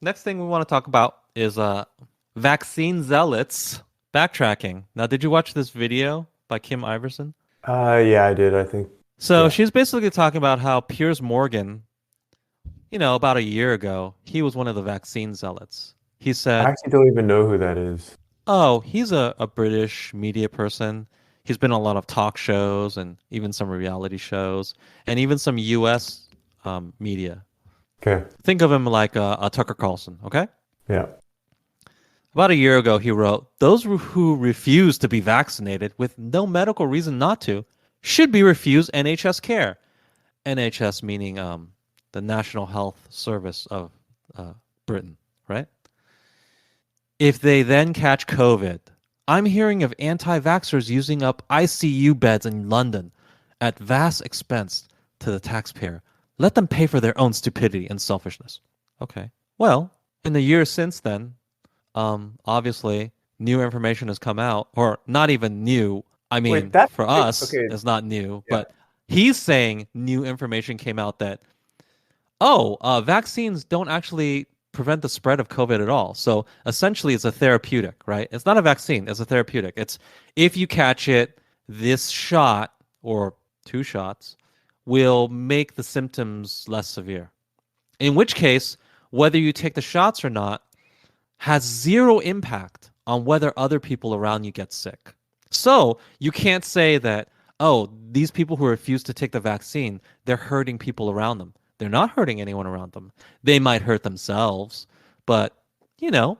Next thing we want to talk about is vaccine zealots backtracking. Now, did you watch this video by Kim Iverson? Yeah, I did. I think, So yeah. she's basically talking about how Piers Morgan, about a year ago, he was one of the vaccine zealots. He I said, actually don't even know who that is. oh, he's a British media person. He's been on a lot of talk shows and even some reality shows and even some US media. Okay. Think of him like a Tucker Carlson, okay? Yeah. About a year ago, he wrote, those who refuse to be vaccinated with no medical reason not to should be refused NHS care. NHS meaning the National Health Service of Britain, right? If they then catch COVID, I'm hearing of anti vaxxers using up ICU beds in London at vast expense to the taxpayer. Let them pay for their own stupidity and selfishness. Okay. Well, in the years since then, obviously, new information has come out, or not even new. I Wait, mean, that for wait, us, okay. it's not new, Yeah. but he's saying new information came out that vaccines don't actually prevent the spread of COVID at all. So essentially, it's a therapeutic, right? It's not a vaccine, it's a therapeutic. It's if you catch it, this shot or two shots will make the symptoms less severe. In which case, whether you take the shots or not has zero impact on whether other people around you get sick. So you can't say that, oh, these people who refuse to take the vaccine, they're hurting people around them. They're not hurting anyone around them. They might hurt themselves, but you know,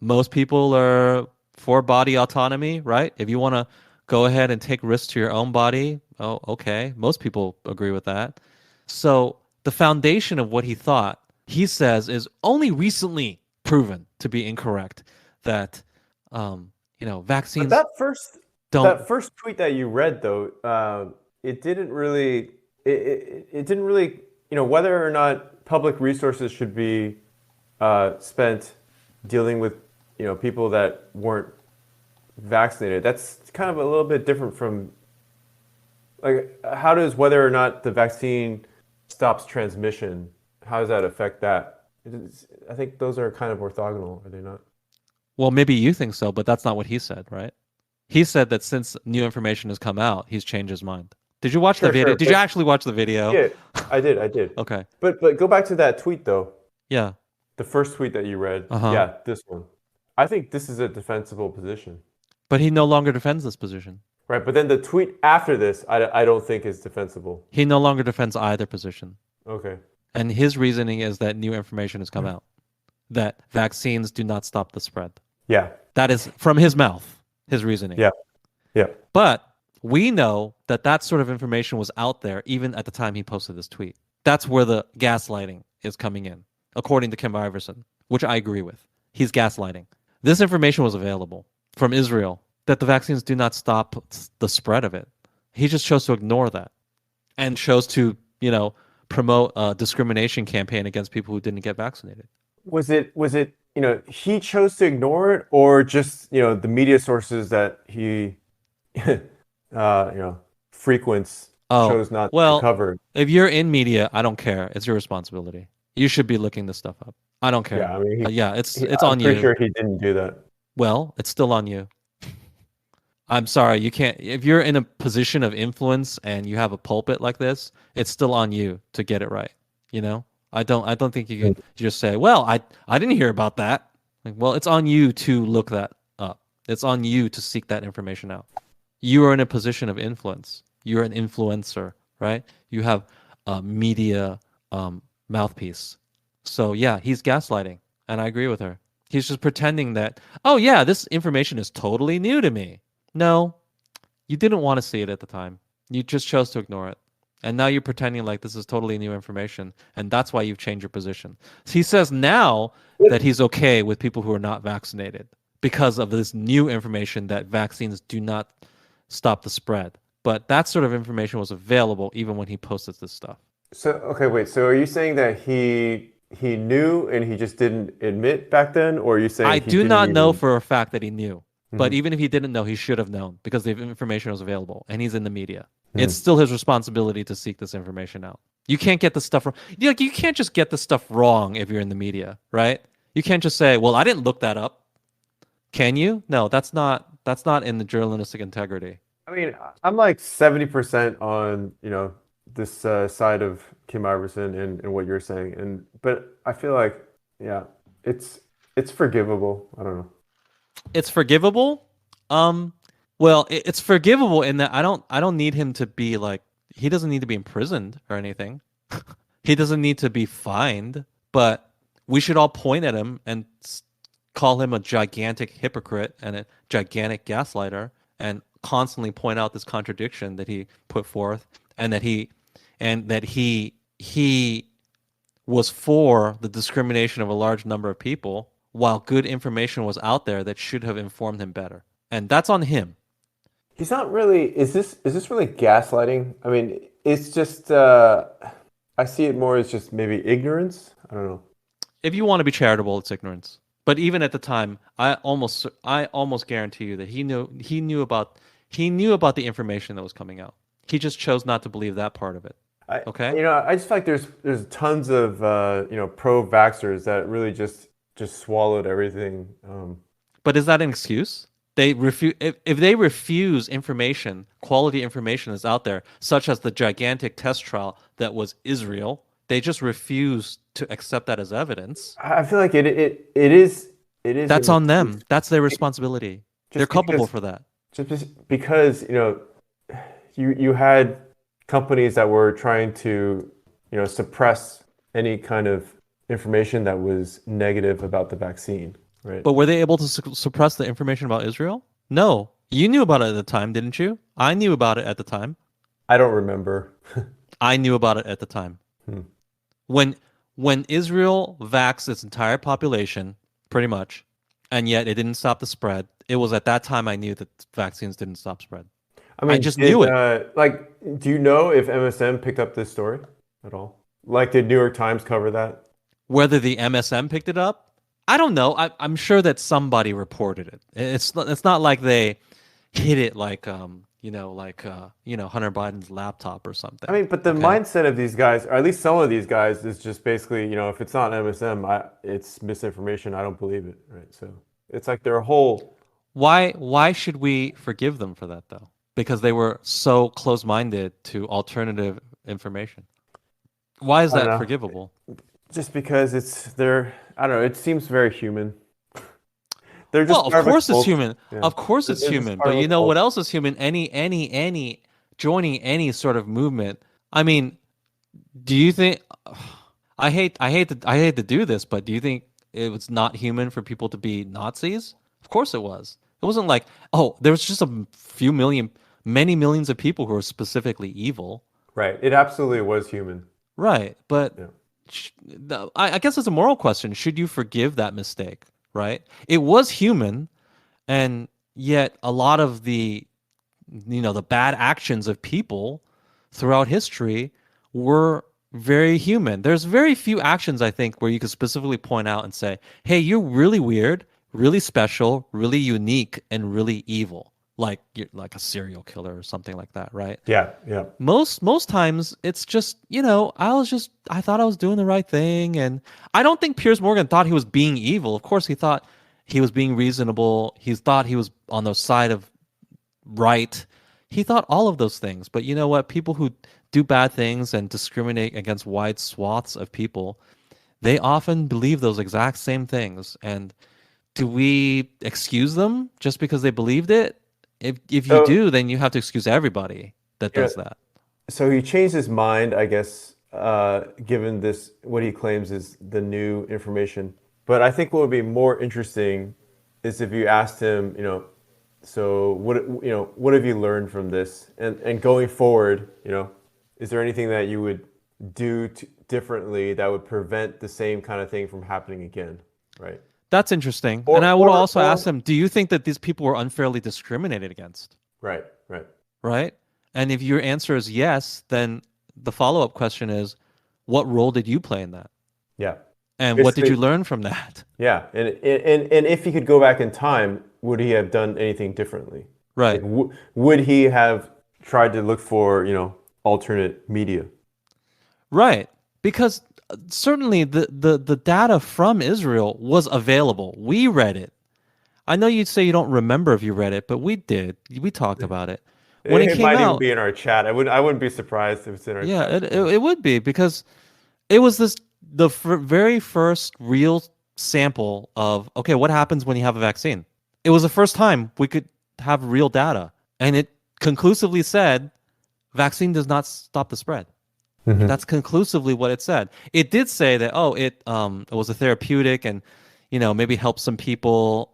most people are for body autonomy, right? If you want to go ahead and take risks to your own body, oh, okay. Most people agree with that. So the foundation of what he thought, he says, is only recently proven to be incorrect. That But vaccines that don't. first tweet that you read though, it didn't really it didn't really, whether or not public resources should be spent dealing with, people that weren't vaccinated. That's kind of a little bit different from like how does whether or not the vaccine stops transmission, how does that affect that? I think those are kind of orthogonal, are they not? Well, maybe you think so, but that's not what he said, right? He said that since new information has come out, he's changed his mind. Did you watch the Sure, video? sure, Did you but actually watch the video? yeah, I did. Okay. But go back to that tweet though. Yeah. The first tweet that you read. Uh huh. Yeah, this one. I think this is a defensible position. But he no longer defends this position. Right, but then the tweet after this, I don't think is defensible. He no longer defends either position. Okay. And his reasoning is that new information has come out that vaccines do not stop the spread. Yeah, That is from his mouth, his reasoning. yeah, yeah. But we know that that sort of information was out there even at the time he posted this tweet. That's where the gaslighting is coming in, according to Kim Iverson, which I agree with. He's gaslighting. This information was available from Israel that the vaccines do not stop the spread of it. He just chose to ignore that and chose to, promote a discrimination campaign against people who didn't get vaccinated. Was it, he chose to ignore it or just, the media sources that he frequents Oh, chose not to well, cover? if you're in media, I don't care. It's your responsibility. You should be looking this stuff up. I don't care. Yeah, I mean, Yeah, it's I'm on pretty you. sure he didn't do that. Well, it's still on you. I'm sorry, you can't. If you're in a position of influence and you have a pulpit like this, it's still on you to get it right. You know, I don't think you can just say, "Well, I didn't hear about that." Like, well, it's on you to look that up. It's on you to seek that information out. You are in a position of influence. You're an influencer, right? You have a media mouthpiece. So yeah, he's gaslighting, and I agree with her. He's just pretending that, oh yeah, this information is totally new to me. No, you didn't want to see it at the time. You just chose to ignore it. And now you're pretending like this is totally new information, and that's why you've changed your position. So he says now that he's okay with people who are not vaccinated because of this new information that vaccines do not stop the spread. But that sort of information was available even when he posted this stuff. So, okay, wait. So are you saying that he knew and he just didn't admit back then, or are you I saying he do didn't not know even? for a fact that he knew, but Mhm, even if he didn't know, he should have known because the information was available and he's in the media. It's mhm. still his responsibility to seek this information out. You can't get the stuff wrong. You can't just get the stuff wrong if you're in the media, right? You can't just say, "Well, I didn't look that up." Can you? No, that's not in the journalistic integrity. I mean, I'm like 70% on, this side of Kim Iverson and what you're saying. But I feel like, yeah, it's it's forgivable. I don't know. It's forgivable. Um, well, it's forgivable in that I don't need him to be like he doesn't need to be imprisoned or anything. He doesn't need to be fined, but we should all point at him and call him a gigantic hypocrite and a gigantic gaslighter and constantly point out this contradiction that he put forth and that he was for the discrimination of a large number of people while good information was out there that should have informed him better. And that's on him. He's not really, is this really gaslighting? I mean, it's just I see it more as just maybe ignorance. I don't know. If you want to be charitable, it's ignorance. But even at the time, I almost guarantee you that he knew about the information that was coming out. He just chose not to believe that part of it. I Okay? I just feel like there's tons of pro-vaxxers that really just swallowed everything. But is that an excuse? They refuse if they refuse information, quality information is out there, such as the gigantic test trial that was Israel. They just refuse to accept that as evidence. I feel like it is That's an on excuse them. That's their responsibility. They're just culpable because for that. because you had companies that were trying to suppress any kind of information that was negative about the vaccine, right? But were they able to suppress the information about Israel? No. You knew about it at the time, didn't you? I knew about it at the time. I don't remember. I knew about it at the time. Hmm. When when Israel vaxxed its entire population, pretty much, and yet it didn't stop the spread, it was at that time I knew that vaccines didn't stop spread. I I mean, just knew it. do you know if MSM picked up this story at all? Like, did New York Times cover that? Whether the MSM picked it up, I don't know. I'm sure that somebody reported it. It's not like they hit it like Hunter Biden's laptop or I something. mean, but the Okay. mindset of these guys, or at least some of these guys, is just basically, if it's not MSM, it's misinformation. I don't believe it, right? So it's like their whole, Why should we forgive them for that though? Because they were so close-minded to alternative information. Why is I don't that know, forgivable? just because I don't know, it seems very human. They're Well, just of part of a course it's cult. human. Yeah, Of course it's they're just human. part But of a you know what cult. else is human? Any joining any sort of movement. I mean, do you think I hate to do this, but do you think it was not human for people to be Nazis? Of course it was. It wasn't like, oh, there was just a few million, many millions of people who were specifically evil. Right. It absolutely was human. Right. But Yeah. I guess it's a moral question. Should you forgive that mistake? Right. It was human, and yet a lot of the bad actions of people throughout history were very human. There's very few actions I think where you could specifically point out and say, "Hey, you're really weird, really special, really unique, and really evil." Like you're like a serial killer or something like that, right? Yeah. Yeah. Most times it's just, I thought I was doing the right thing, and I don't think Piers Morgan thought he was being evil. Of course he thought he was being reasonable. He thought he was on the side of right. He thought all of those things. But you know what? People who do bad things and discriminate against wide swaths of people, they often believe those exact same things. And do we excuse them just because they believed it? If you So, do, then you have to excuse everybody that yeah, does that. so he changed his mind, I guess, given this, what he claims is the new information. But I think what would be more interesting is if you asked him, so what have you learned from this? And going forward, is there anything that you would do differently that would prevent the same kind of thing from happening again, right? That's interesting. And Or I would or also ask or them, do you think that these people were unfairly discriminated against? right, right. Right? And if your answer is yes, then the follow-up question is, what role did you play in that? Yeah. And what did you Basically, learn from that? yeah. And if he could go back in time, would he have done anything differently? Like, Right. would he have tried to look for, alternate media? Right. Because certainly the data from Israel was available. We read it. I know you'd say you don't remember if you read it, but we did. We talked about it. When it It came might even out, be in our chat. I wouldn't be surprised if it's in our yeah, chat it, as it, well. it would be because it was very first real sample of, okay, what happens when you have a vaccine? It was the first time we could have real data. And it conclusively said vaccine does not stop the spread. Hmm. That's conclusively what it said. It did say that, oh, it was a therapeutic and maybe help some people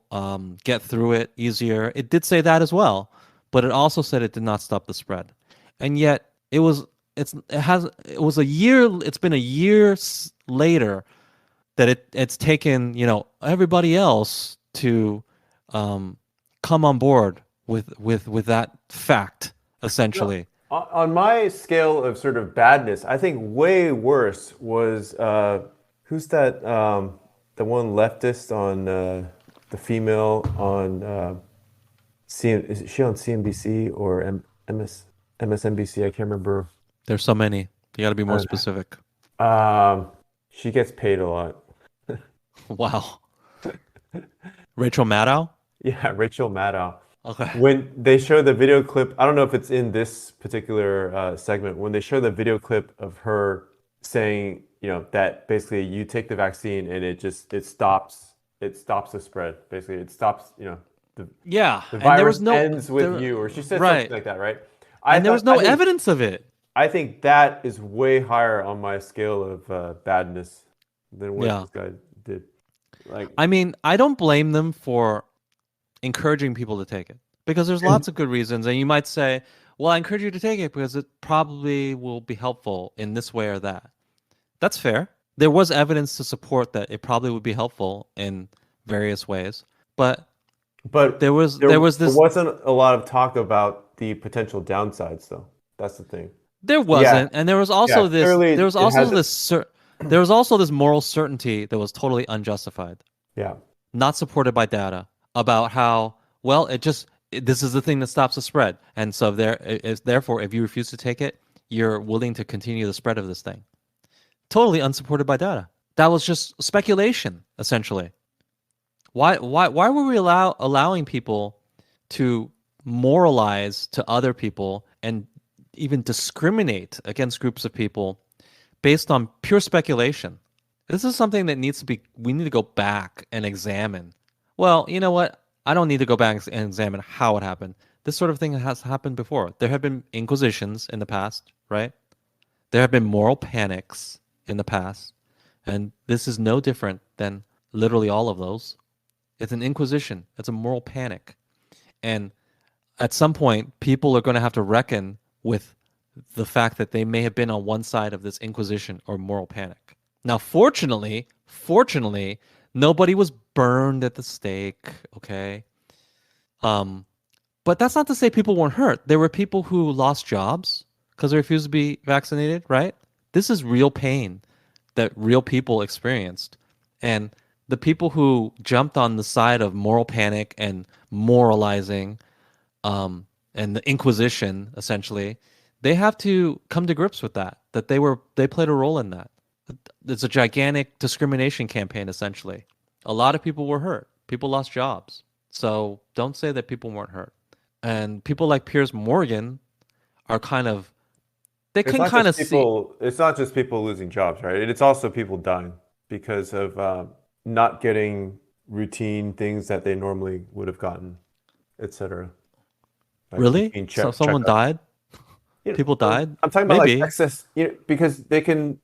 get through it easier. It did say that as well, but it also said it did not stop the spread. And yet it was a year. It's been a year later that it's taken everybody else to um, come on board with that fact No, essentially. on my scale of sort of badness, I think way worse was who's that the one leftist on the female on is she on CNBC or MSNBC? I can't remember. There's so many. You got to be more Uh, specific. she gets paid a lot. Wow. Rachel Maddow? Yeah, Rachel Maddow. Okay. When they show the video clip, I don't know if it's in this particular segment, when they show the video clip of her saying, that basically you take the vaccine and it stops the spread. Basically, it stops, the Yeah, the and there was virus no ends with there you, or she said something right. like that, right? I And there was thought no evidence of it. I think that is way higher on my scale of badness than what Yeah. this guy did. Like, I mean, I don't blame them for encouraging people to take it because there's and lots of good reasons. And you might say, well, I encourage you to take it because it probably will be helpful in this way or that. That's fair. There was evidence to support that it probably would be helpful in various ways. But but there was there this wasn't a lot of talk about the potential downsides, though. That's the thing. there Yeah, wasn't, and there was yeah. also this Clearly, there was it also hasn't. there was also this moral certainty that was totally unjustified, Yeah, not supported by data about how well this is the thing that stops the spread, and so therefore if you refuse to take it, you're willing to continue the spread of this thing. Totally unsupported by data. That was just speculation, essentially. Why were we allowing people to moralize to other people and even discriminate against groups of people based on pure speculation? This is something that we need to go back and examine. Well, you know what? I don't need to go back and examine how it happened. This sort of thing has happened before. There have been inquisitions in the past, right? There have been moral panics in the past, and this is no different than literally all of those. It's an inquisition. It's a moral panic. And at some point, people are going to have to reckon with the fact that they may have been on one side of this inquisition or moral panic. Now, fortunately, nobody was burned at the stake, okay? Um, but that's not to say people weren't hurt. There were people who lost jobs because they refused to be vaccinated, right? This is real pain that real people experienced. And the people who jumped on the side of moral panic and moralizing and the Inquisition, essentially, they have to come to grips with that they played a role in that. It's a gigantic discrimination campaign, essentially. A lot of people were hurt. People lost jobs. So don't say that people weren't hurt. And people like Piers Morgan are they it's can not kind just of see. people. It's not just people losing jobs, right? It's also people dying because of not getting routine things that they normally would have gotten, etc. Like Really? routine So someone checkups. died? People died? I'm talking about like Maybe. excess, because they can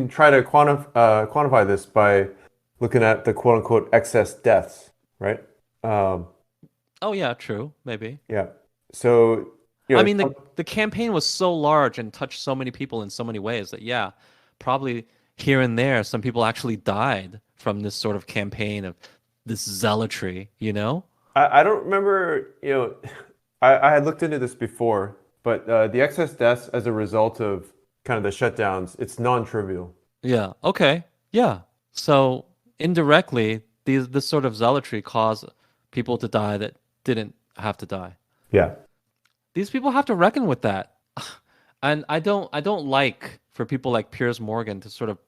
try to quantify this by looking at the quote unquote excess deaths, right? Um, Oh yeah, true. Maybe. yeah. So, I mean, the campaign was so large and touched so many people in so many ways that yeah, probably here and there some people actually died from this sort of campaign of this zealotry, you know? I don't remember, I had looked into this before, but the excess deaths as a result of kind of the shutdowns, it's non-trivial. Yeah. Okay. Yeah. So indirectly, this sort of zealotry caused people to die that didn't have to die. Yeah. These people have to reckon with that. And I don't like for people like Piers Morgan to sort of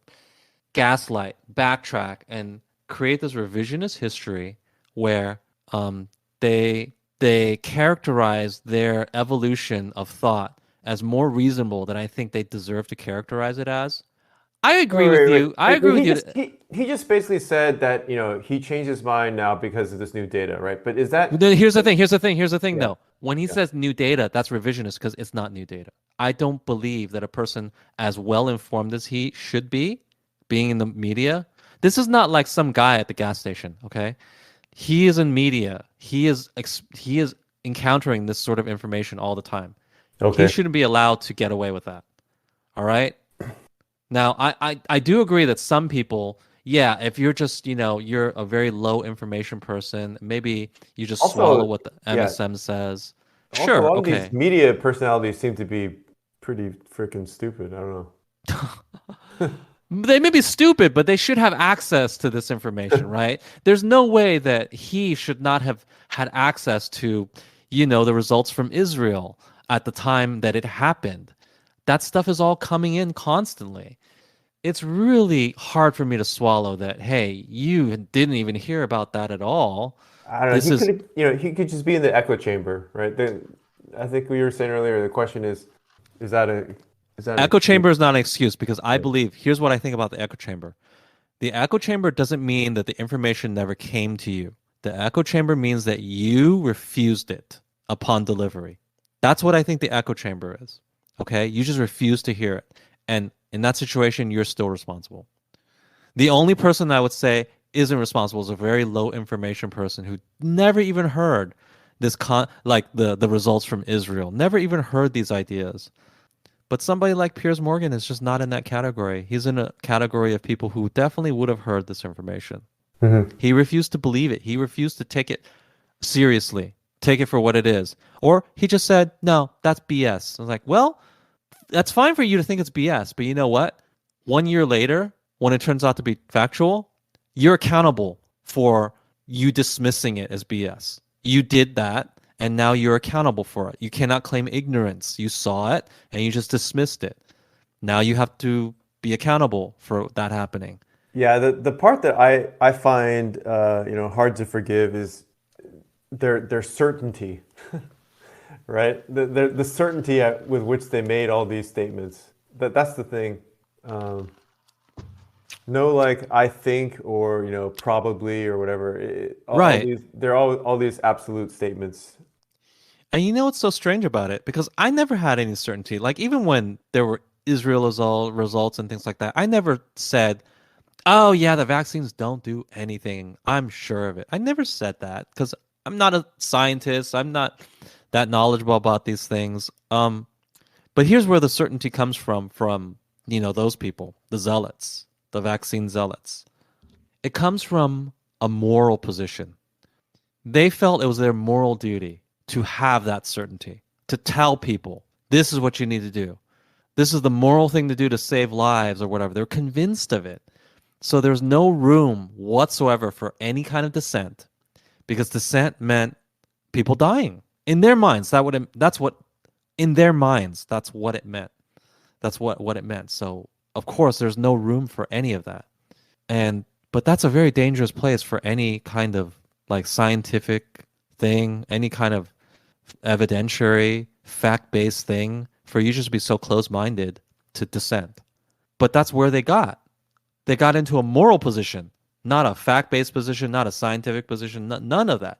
gaslight, backtrack, and create this revisionist history where um, they they characterize their evolution of thought as more reasonable than I think they deserve to characterize it as. I agree with you. I But agree with you. he just basically said that, he changed his mind now because of this new data, right? But is that Here's the thing. Here's the thing. Here's the thing. yeah, Though, when he yeah. says new data, that's revisionist because it's not new data. I don't believe that a person as well informed as he should be, being in the media. This is not like some guy at the gas station. Okay, he is in media. He is encountering this sort of information all the time. He Okay. shouldn't be allowed to get away with that. All right. Now, I do agree that some people, yeah, if you're just, you're a very low information person, maybe you just swallow Also, what the yeah. MSM says. Also, a Sure, lot of these okay. media personalities seem to be pretty freaking stupid. I don't They may be stupid, but they should have access to this information, know. right? There's no way that he should not have had access to, the results from Israel at the time that it happened. That stuff is all coming in constantly. It's really hard for me to swallow that, hey, you didn't even hear about that at all. I don't know. This is He could just be in the echo chamber, right? I think we were saying earlier. The question is that is that an echo excuse? chamber is not an excuse because I Yeah. believe, here's what I think about the echo chamber. The echo chamber doesn't mean that the information never came to you. The echo chamber means that you refused it upon delivery. That's what I think the echo chamber is. Okay? You just refuse to hear it. And in that situation, you're still responsible. The only person I would say isn't responsible is a very low information person who never even heard like the results from Israel, never even heard these ideas. But somebody like Piers Morgan is just not in that category. He's in a category of people who definitely would have heard this information. Hmm. He refused to believe it. He refused to take it seriously, take it for what it is. Or he just said, no, that's BS. I was like, well, that's fine for you to think it's BS, but you know what? 1 year later, when it turns out to be factual, you're accountable for you dismissing it as BS. You did that, and now you're accountable for it. You cannot claim ignorance. You saw it, and you just dismissed it. Now you have to be accountable for that happening. Yeah. The part that I find hard to forgive is their certainty, right? The certainty with which they made all these statements. That's the thing. Um, no, like I think or probably or whatever. All Right. these they're all these absolute statements. And you know what's so strange about it? Because I never had any certainty. Like even when there were Israel results and things like that, I never said, "Oh yeah, the vaccines don't do anything. I'm sure of it." I never said that because I'm not a scientist. I'm not that knowledgeable about these things. But here's where the certainty comes from those people, the zealots, the vaccine zealots. It comes from a moral position. They felt it was their moral duty to have that certainty, to tell people, this is what you need to do. This is the moral thing to do to save lives or whatever. They're convinced of it. So there's no room whatsoever for any kind of dissent because dissent meant people dying. In their minds, that's what in their minds, that's what it meant. That's what it meant. So of course there's no room for any of that. And but that's a very dangerous place for any kind of like scientific thing, any kind of evidentiary, fact-based thing for you just to be so close-minded to dissent. But that's where they got. They got into a moral position, not a fact-based position, not a scientific position, none of that.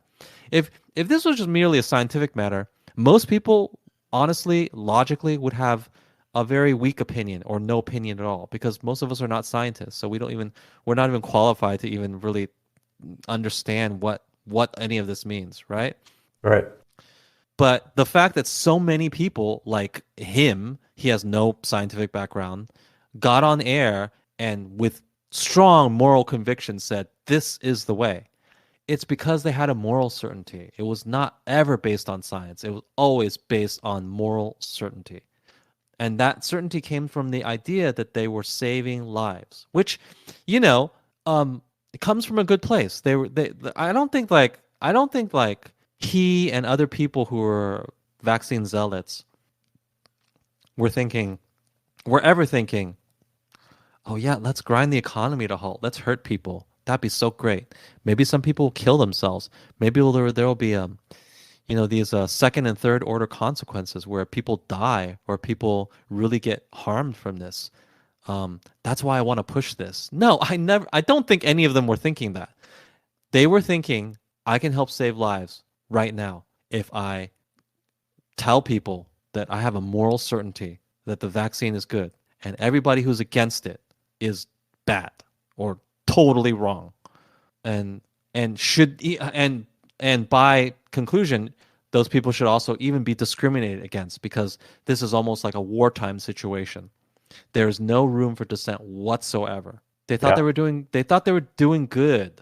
If this was just merely a scientific matter, most people honestly, logically would have a very weak opinion or no opinion at all because most of us are not scientists, so we're not even qualified to even really understand what any of this means, right? Right. But the fact that so many people like him, he has no scientific background, got on air and with strong moral conviction said, this is the way. It's because they had a moral certainty. It was not ever based on science. It was always based on moral certainty. And that certainty came from the idea that they were saving lives, which, you know, it comes from a good place. I don't think like he and other people who were vaccine zealots were thinking, we're ever thinking, oh yeah, let's grind the economy to halt. Let's hurt people. That'd be so great. Maybe some people will kill themselves. Maybe there'll be these second and third order consequences where people die or people really get harmed from this. That's why I want to push this. No, I don't think any of them were thinking that. They were thinking, I can help save lives right now if I tell people that I have a moral certainty that the vaccine is good and everybody who's against it is bad or totally wrong and and by conclusion those people should also even be discriminated against because this is almost like a wartime situation. There is no room for dissent whatsoever. Yeah. They thought they were doing good.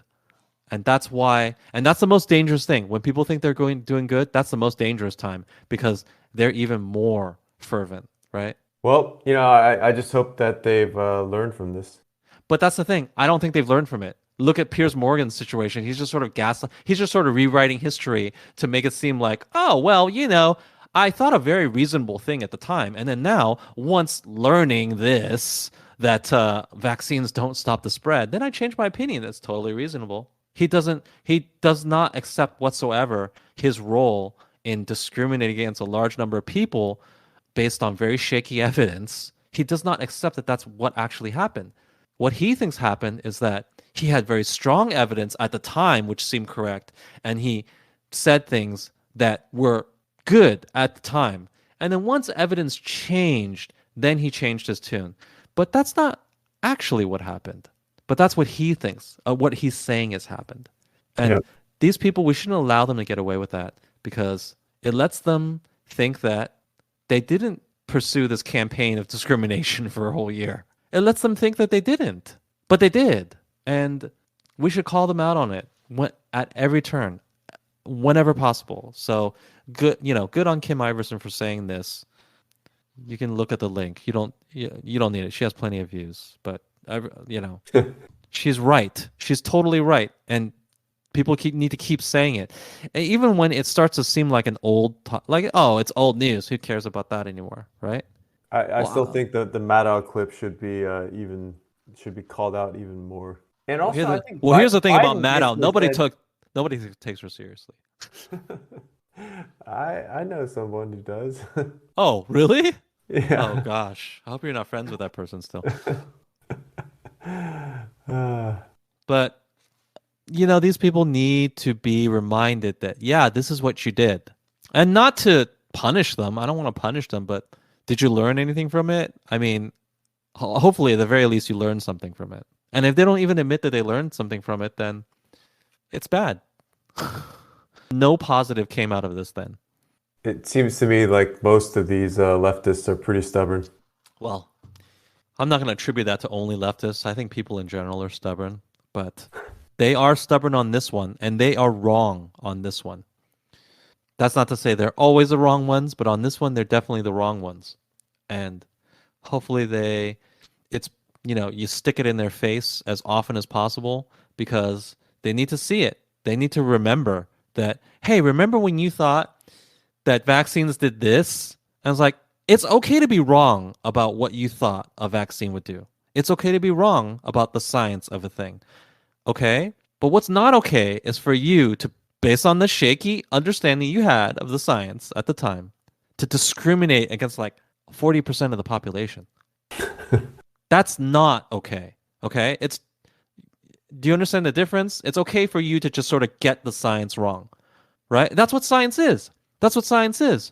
And that's the most dangerous thing. When people think they're doing good, that's the most dangerous time because they're even more fervent, right? Well, I just hope that they've learned from this. But that's the thing. I don't think they've learned from it. Look at Piers Morgan's situation. He's just sort of he's just sort of rewriting history to make it seem like, oh, well, I thought a very reasonable thing at the time. And then now, once learning this, that vaccines don't stop the spread, then I changed my opinion. That's totally reasonable. He does not accept whatsoever his role in discriminating against a large number of people based on very shaky evidence. He does not accept that that's what actually happened. What he thinks happened is that he had very strong evidence at the time, which seemed correct, and he said things that were good at the time. And then once evidence changed, then he changed his tune. But that's not actually what happened. But that's what he thinks, what he's saying has happened. Yeah. And these people, we shouldn't allow them to get away with that because it lets them think that they didn't pursue this campaign of discrimination for a whole year. It lets them think that they didn't, but they did. And we should call them out on it at every turn, whenever possible. So good on Kim Iverson for saying this. You can look at the link. You don't need it. She has plenty of views, but she's right. She's totally right. And people need to keep saying it. And even when it starts to seem like oh, it's old news. Who cares about that anymore, right? I still Wow. think that the Maddow clip should be called out even more. And also, I think Here's the thing about Biden Maddow. basically said, Nobody takes her seriously. I know someone who does. Oh, really? Oh Yeah. gosh. I hope you're not friends with that person still. Uh, But these people need to be reminded that yeah, this is what you did. And not to punish them. I don't want to punish them, but did you learn anything from it? I mean, hopefully at the very least you learned something from it. And if they don't even admit that they learned something from it, then it's bad. No positive came out of this then. it seems to me like most of these leftists are pretty stubborn. Well, I'm not going to attribute that to only leftists. I think people in general are stubborn, but they are stubborn on this one, and they are wrong on this one. That's not to say they're always the wrong ones, but on this one, they're definitely the wrong ones. And hopefully it's, you stick it in their face as often as possible because they need to see it. They need to remember that, hey, remember when you thought that vaccines did this? And it's like, it's okay to be wrong about what you thought a vaccine would do. It's okay to be wrong about the science of a thing. Okay? But what's not okay is for you to, based on the shaky understanding you had of the science at the time, to discriminate against like 40% of the population. That's not okay. Okay? Do you understand the difference? It's okay for you to just sort of get the science wrong, right? That's what science is. That's what science is.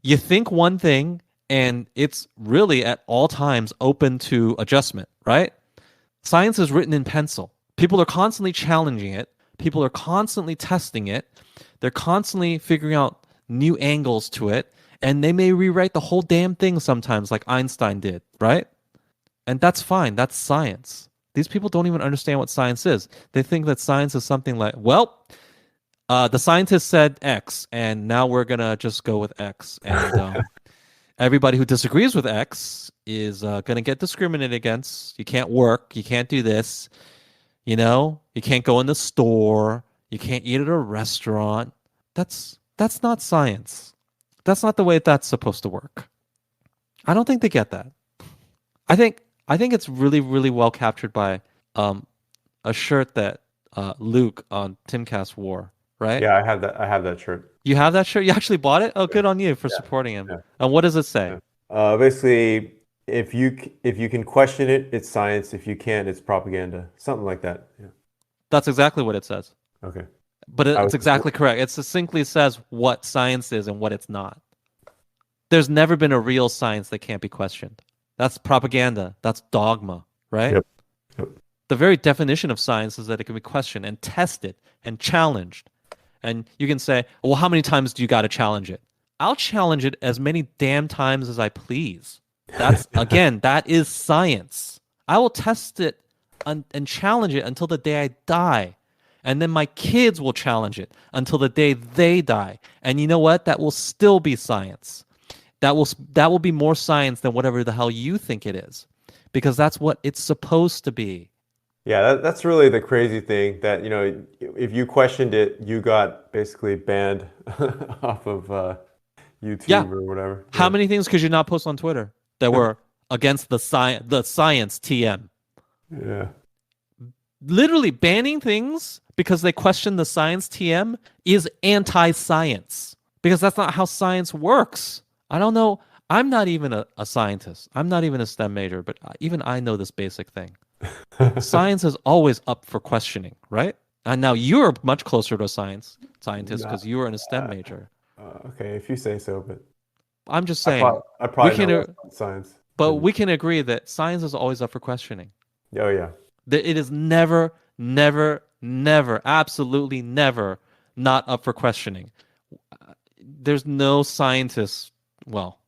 You think one thing and it's really at all times open to adjustment, right? Science is written in pencil. People are constantly challenging it. People are constantly testing it. They're constantly figuring out new angles to it. And they may rewrite the whole damn thing sometimes, like Einstein did, right? And that's fine. That's science. These people don't even understand what science is. They think that science is something like, well, the scientist said X, and now we're going to just go with X. And everybody who disagrees with X is going to get discriminated against. You can't work. You can't do this. You can't go in the store. You can't eat at a restaurant. That's not science. That's not the way that's supposed to work. I don't think they get that. I think it's really really well captured by um a shirt that Luke on Timcast wore, right? Yeah, I have that. I have that shirt. You have that shirt? You actually bought it? Oh, Yeah, good on you for yeah, supporting him. yeah. And what does it say? Yeah. Basically, if you can question it, it's science. If you can't, it's propaganda. Something like that. Yeah. That's exactly what it says. Okay. But I it's was exactly correct. It succinctly says what science is and what it's not. There's never been a real science that can't be questioned. That's propaganda. That's dogma, right? Yep. Yep. The very definition of science is that it can be questioned and tested and challenged. And you can say, well, how many times do you got to challenge it? I'll challenge it as many damn times as I please. That's, again, that is science. I will test it and challenge it until the day I die. And then my kids will challenge it until the day they die. And you know what? That will still be science. That will be more science than whatever the hell you think it is. Because that's what it's supposed to be. Yeah, that's really the crazy thing that, if you questioned it, you got basically banned off of Yeah. YouTube or whatever. How Yeah. many things could you not post on Twitter that were against the science TM? Yeah. Literally banning things because they question the science TM is anti-science because that's not how science works. I don't know. I'm not even a scientist. I'm not even a STEM major, but even I know this basic thing. Science is always up for questioning, right? And now you're much closer to a scientist because Not, you were in a STEM uh, major. okay, if you say so, but I'm just saying I we probably know can, less about science but than. we can agree that science is always up for questioning. Oh yeah. That it is never, never, never, absolutely never not up for questioning. There's no scientists. Well,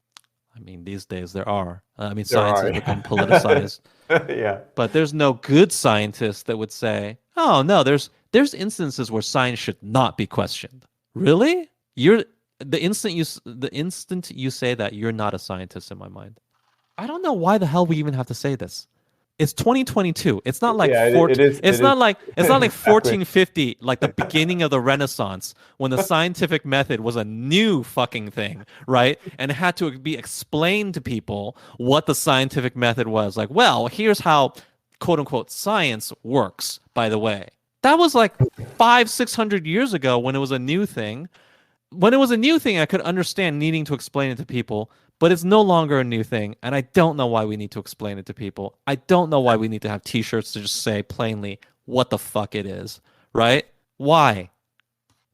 I mean, these days there are. I mean, There science are. has become politicized, Yeah. but there's no good scientist that would say, "Oh no, there's instances where science should not be questioned." Really? You're the instant you say that, you're not a scientist in my mind. I don't know why the hell we even have to say this. It's 2022. It's not like Yeah, it is. it's It is not like exactly. 1450, like the beginning of the Renaissance when the scientific method was a new fucking thing, right? And it had to be explained to people what the scientific method was. Like, well, here's how quote unquote science works, by the way. That was like 500-600 years ago when it was a new thing. When it was a new thing, I could understand needing to explain it to people, but it's no longer a new thing, and I don't know why we need to explain it to people. I don't know why we need to have t-shirts to just say plainly what the fuck it is, right? Why?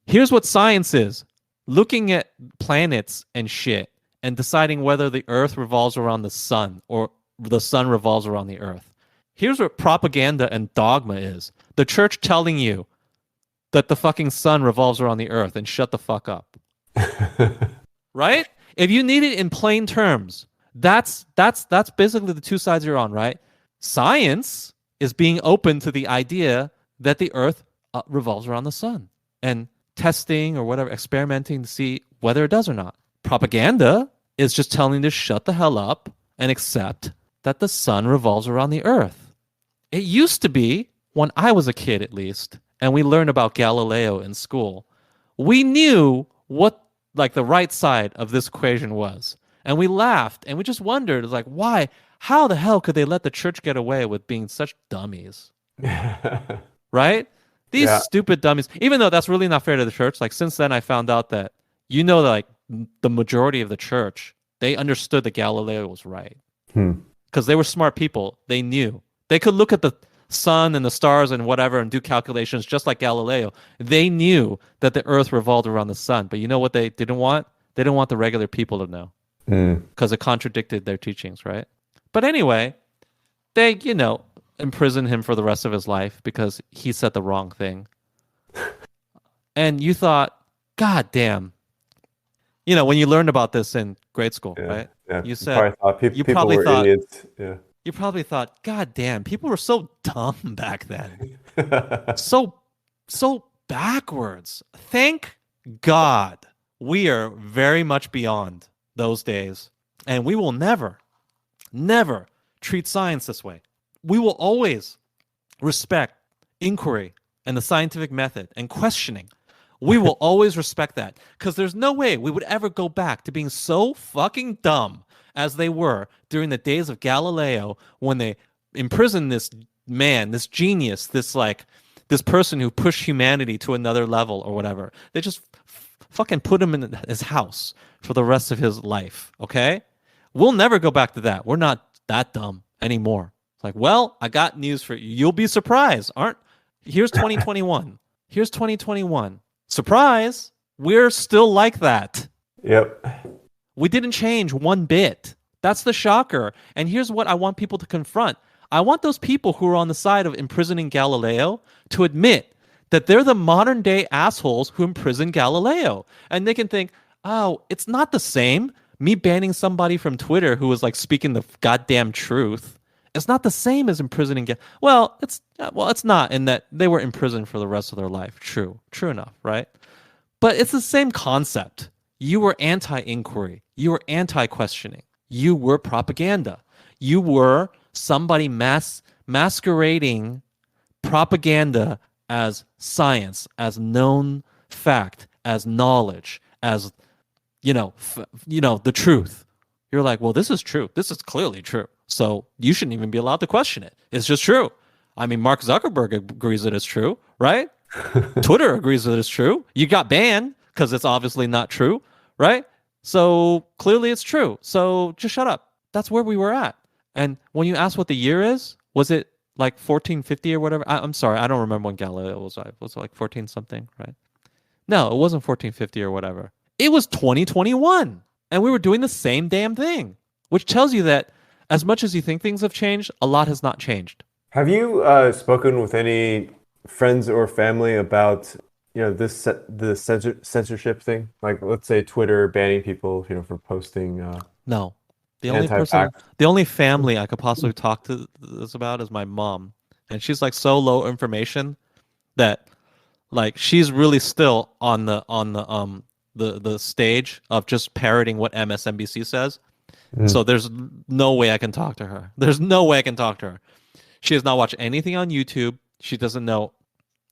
Here's what science is. Looking at planets and shit and deciding whether the earth revolves around the sun or the sun revolves around the earth. Here's what propaganda and dogma is. The church telling you that the fucking sun revolves around the earth and shut the fuck up. Right? If you need it in plain terms, that's basically the two sides you're on, right? Science is being open to the idea that the earth revolves around the sun and testing or whatever, experimenting to see whether it does or not. Propaganda is just telling you to shut the hell up and accept that the sun revolves around the earth. It used to be, when I was a kid at least, and we learned about Galileo in school, we knew what like the right side of this equation was. And we laughed and we just wondered, like, why? How the hell could they let the church get away with being such dummies? Right? These Yeah. stupid dummies. Even though that's really not fair to the church. Like since then I found out that like the majority of the church, they understood that Galileo was right. Hmm. Because they were smart people. They knew. They could look at the sun and the stars and whatever and do calculations just like Galileo. They knew that the earth revolved around the sun. But you know what they didn't want? They didn't want the regular people to know because it contradicted their teachings, right? But anyway, they, imprisoned him for the rest of his life because he said the wrong thing. And you thought, God damn. When you learned about this in grade school, Yeah. right? Yeah. You said, you People probably were thought, idiots. Yeah. you probably thought, God damn, people were so dumb back then. So backwards. Thank God we are very much beyond those days. And we will never, never treat science this way. We will always respect inquiry and the scientific method and questioning. We will always respect that because there's no way we would ever go back to being so fucking dumb as they were during the days of Galileo when they imprisoned this man, this genius, this person who pushed humanity to another level or whatever. They just fucking put him in his house for the rest of his life. Okay, we'll never go back to that. We're not that dumb anymore. It's like, well, I got news for you. You'll be surprised. Aren't Here's 2021. Here's 2021. Surprise! We're still like that. Yep. We didn't change one bit. That's the shocker. And here's what I want people to confront. I want those people who are on the side of imprisoning Galileo to admit that they're the modern day assholes who imprisoned Galileo. And they can think, oh, it's not the same. Me banning somebody from Twitter who was like speaking the goddamn truth. It's not the same as imprisoning. It's not in that they were imprisoned for the rest of their life. True enough, right? But it's the same concept. You were anti-inquiry. You were anti-questioning. You were propaganda. You were somebody masquerading propaganda as science, as known fact, as knowledge, as the truth. You're like, well, this is true. This is clearly true. So you shouldn't even be allowed to question it. It's just true. I mean, Mark Zuckerberg agrees that it's true, right? Twitter agrees that it's true. You got banned because it's obviously not true, right? So clearly it's true. So just shut up. That's where we were at. And when you ask what the year is, was it like 1450 or whatever? I'm sorry, I don't remember when Galileo was. Was it like 14 something, right? No, it wasn't 1450 or whatever. It was 2021. And we were doing the same damn thing, which tells you that as much as you think things have changed, a lot has not changed. Have you spoken with any friends or family about the censorship thing? Like, let's say Twitter banning people, for posting. No, the anti-vax. the only family I could possibly talk to this about is my mom, and she's like so low information that like she's really still on the stage of just parroting what MSNBC says. So there's no way I can talk to her. There's no way I can talk to her. She has not watched anything on YouTube. She doesn't know.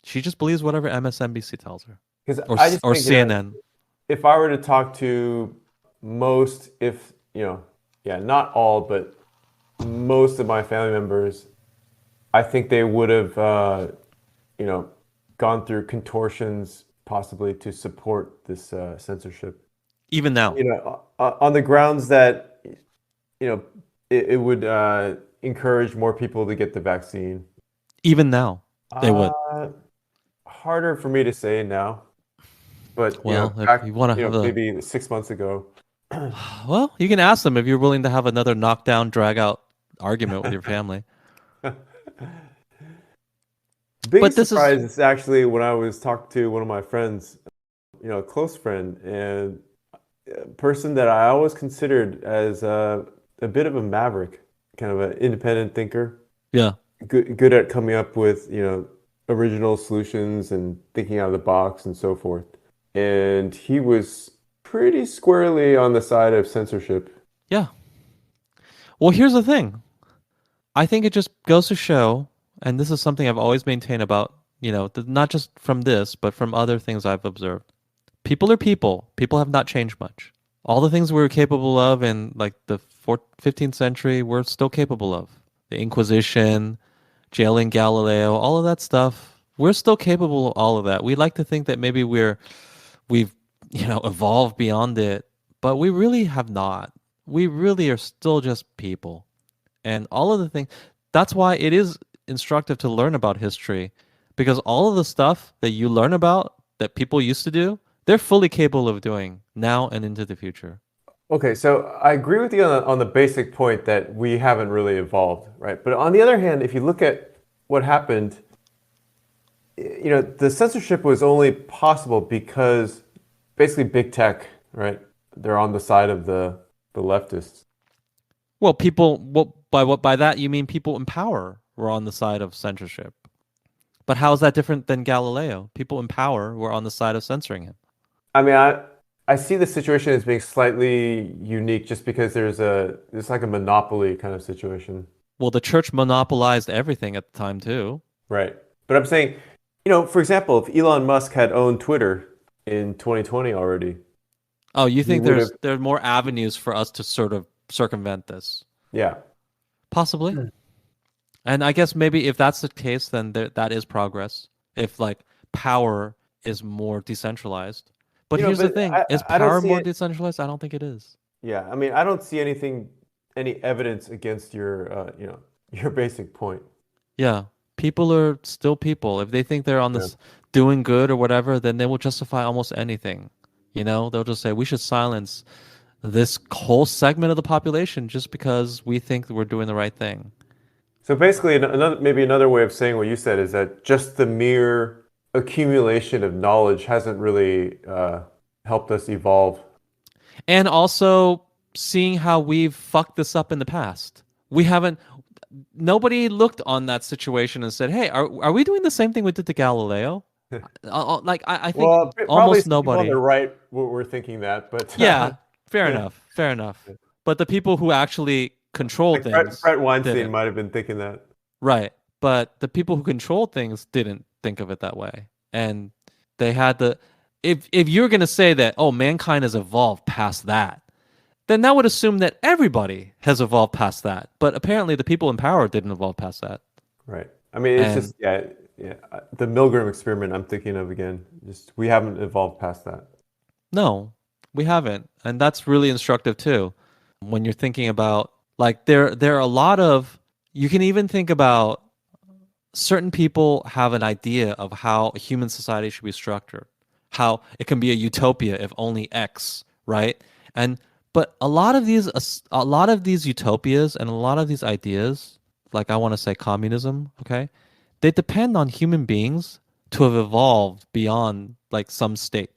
She just believes whatever MSNBC tells her. Or CNN. If I were to talk to most, not all, but most of my family members, I think they would have, gone through contortions possibly to support this censorship. Even now. On the grounds that, it would encourage more people to get the vaccine. Even now, they would. Harder for me to say now, but if you want to have maybe 6 months ago. Well, you can ask them if you're willing to have another knockdown, drag out argument with your family. Biggest surprise is actually when I was talking to one of my friends, a close friend, and a person that I always considered as a bit of a maverick, kind of an independent thinker. Yeah. Good at coming up with, original solutions and thinking out of the box and so forth. And he was pretty squarely on the side of censorship. Yeah. Well, here's the thing. I think it just goes to show, and this is something I've always maintained about, not just from this, but from other things I've observed. People are people. People have not changed much. All the things we were capable of in like the 15th century, we're still capable of. The Inquisition, jailing Galileo, all of that stuff. We're still capable of all of that. We like to think that maybe we've evolved beyond it, but we really have not. We really are still just people. And all of the things, that's why it is instructive to learn about history, because all of the stuff that you learn about that people used to do, they're fully capable of doing now and into the future. Okay, so I agree with you on the basic point that we haven't really evolved, right? But on the other hand, if you look at what happened, the censorship was only possible because basically big tech, right? They're on the side of the leftists. Well, by that you mean people in power were on the side of censorship. But how is that different than Galileo? People in power were on the side of censoring him. I mean, I see the situation as being slightly unique just because it's like a monopoly kind of situation. Well, the church monopolized everything at the time too. Right. But I'm saying, for example, if Elon Musk had owned Twitter in 2020 already. Oh, you think there are more avenues for us to sort of circumvent this. Yeah. Possibly. And I guess maybe if that's the case, then that is progress. If like power is more decentralized. But here's the But thing: is I don't power see more it. decentralized? I don't think it is. Yeah, I mean, I don't see any evidence against your, your basic point. Yeah, people are still people. If they think they're on Yeah. this doing good or whatever, then they will justify almost anything. They'll just say we should silence this whole segment of the population just because we think that we're doing the right thing. So basically, maybe another way of saying what you said is that just the mere accumulation of knowledge hasn't really helped us evolve. And also seeing how we've fucked this up in the past. We haven't Nobody looked on that situation and said, "Hey, are we doing the same thing we did to Galileo?" Like I think Well, probably almost some people on the nobody. right were thinking that, but Yeah, fair yeah. enough, fair enough. But the people who actually control Like things Brett Weinstein didn't. might have been thinking that. Right. But the people who control things didn't think of it that way. And they had the if you're going to say that, oh, mankind has evolved past that, then that would assume that everybody has evolved past that. But apparently the people in power didn't evolve past that. Right. I mean, it's And just, yeah, yeah. The Milgram experiment I'm thinking of again. Just we haven't evolved past that. no, we haven't. And that's really instructive too. When you're thinking about like there are a lot of you can even think about certain people have an idea of how a human society should be structured, how it can be a utopia if only X, right? And but a lot of these utopias and a lot of these ideas, like I want to say communism, okay, they depend on human beings to have evolved beyond like some state,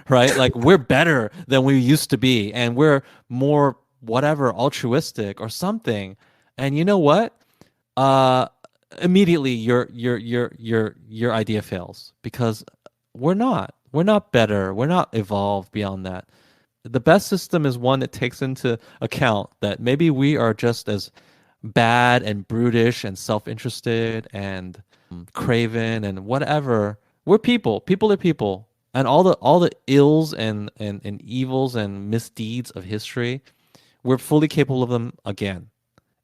right? Like we're better than we used to be, and we're more whatever altruistic or something. And you know what? uh Immediately your idea fails because we're not better, we're not evolved beyond that. The best system is one that takes into account that maybe we are just as bad and brutish and self-interested and craven and whatever. We're people are people, and all the ills and evils and misdeeds of history, we're fully capable of them again.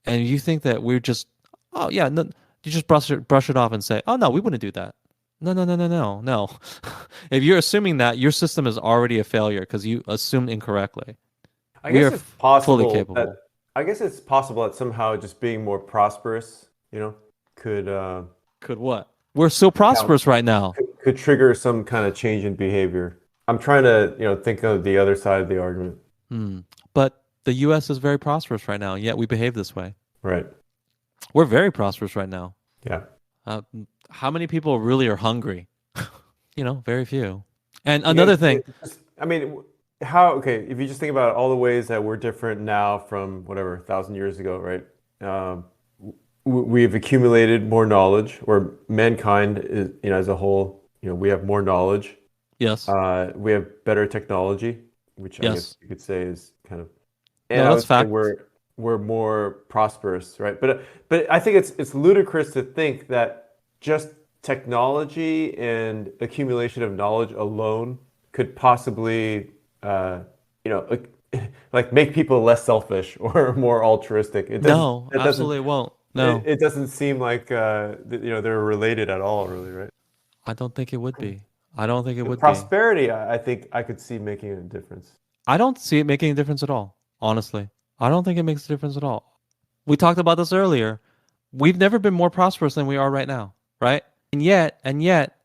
And you think that we're just, oh yeah, no, you just brush it off and say, oh no, we wouldn't do that. No, no, no, no, no, no. If you're assuming that, your system is already a failure because you assumed incorrectly. I We are guess it's fully possible that capable. somehow just being more prosperous, could Could what? We're so count prosperous right now. could trigger some kind of change in behavior. I'm trying to, think of the other side of the argument. Hmm. But the U.S. is very prosperous right now, yet we behave this way. Right. We're very prosperous right now. Yeah. Uh, how many people really are hungry? Very few. And Because another thing, I mean, okay, if you just think about all the ways that we're different now from whatever, 1,000 years ago, right? Um, we've accumulated more knowledge, or mankind is, as a whole, we have more knowledge. yes, We have better technology, which I guess yes, you could say is kind of, and no, I that's would say fact. we're more prosperous, right? But I think it's ludicrous to think that just technology and accumulation of knowledge alone could possibly, you know, like make people less selfish or more altruistic. It doesn't. No, That doesn't. absolutely won't. It, No, it doesn't seem like they're related at all, really, right? I don't think it would be. I don't think it The would be. prosperity, I think I could see making a difference. I don't see it making a difference at all, honestly. I don't think it makes a difference at all. We talked about this earlier. We've never been more prosperous than we are right now, right? And yet,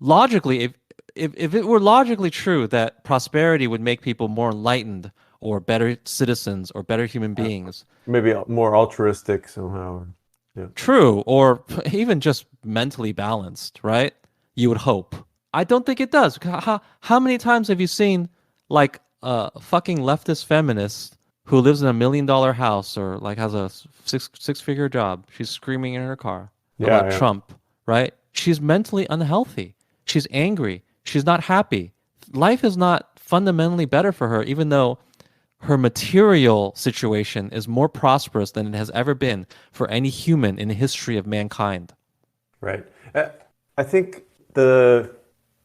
logically, if it were logically true that prosperity would make people more enlightened or better citizens or better human Uh, beings, Maybe more altruistic somehow. Yeah. true, or even just mentally balanced, right? You would hope. I don't think it does. How many times have you seen like a fucking leftist feminist who lives in $1 million house or like has a six figure job? She's screaming in her car Yeah, about yeah. Trump, right? She's mentally unhealthy. She's angry. She's not happy. Life is not fundamentally better for her, even though her material situation is more prosperous than it has ever been for any human in the history of mankind. Right. I think the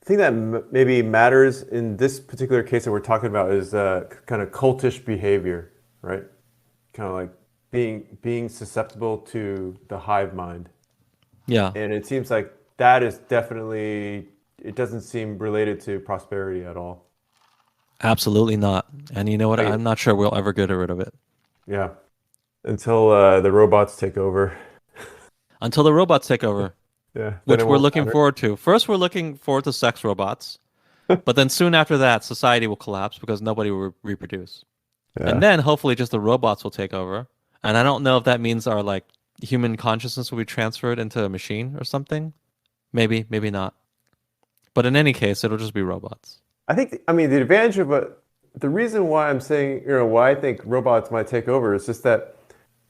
thing that maybe matters in this particular case that we're talking about is kind of cultish behavior, right? Kind of like being susceptible to the hive mind. Yeah, And it seems like that is definitely, it doesn't seem related to prosperity at all. absolutely not. And you know what? Like, I'm not sure we'll ever get rid of it yeah, until the robots take over. until the robots take over, Yeah, then it which we're won't looking matter. forward to. First, we're looking forward to sex robots, but then soon after that, society will collapse because nobody will reproduce. And Yeah. then hopefully just the robots will take over. And I don't know if that means our like human consciousness will be transferred into a machine or something. Maybe, maybe not. But in any case, it'll just be robots. I think, I mean, the advantage of the reason why I'm saying, why I think robots might take over is just that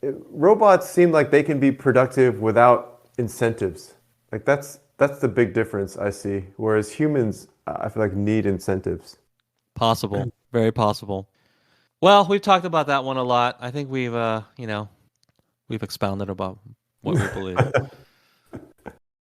robots seem like they can be productive without incentives. Like that's the big difference I see. Whereas humans, I feel like need incentives. Possible. Very possible. Well, we've talked about that one a lot. I think we've expounded about what we believe.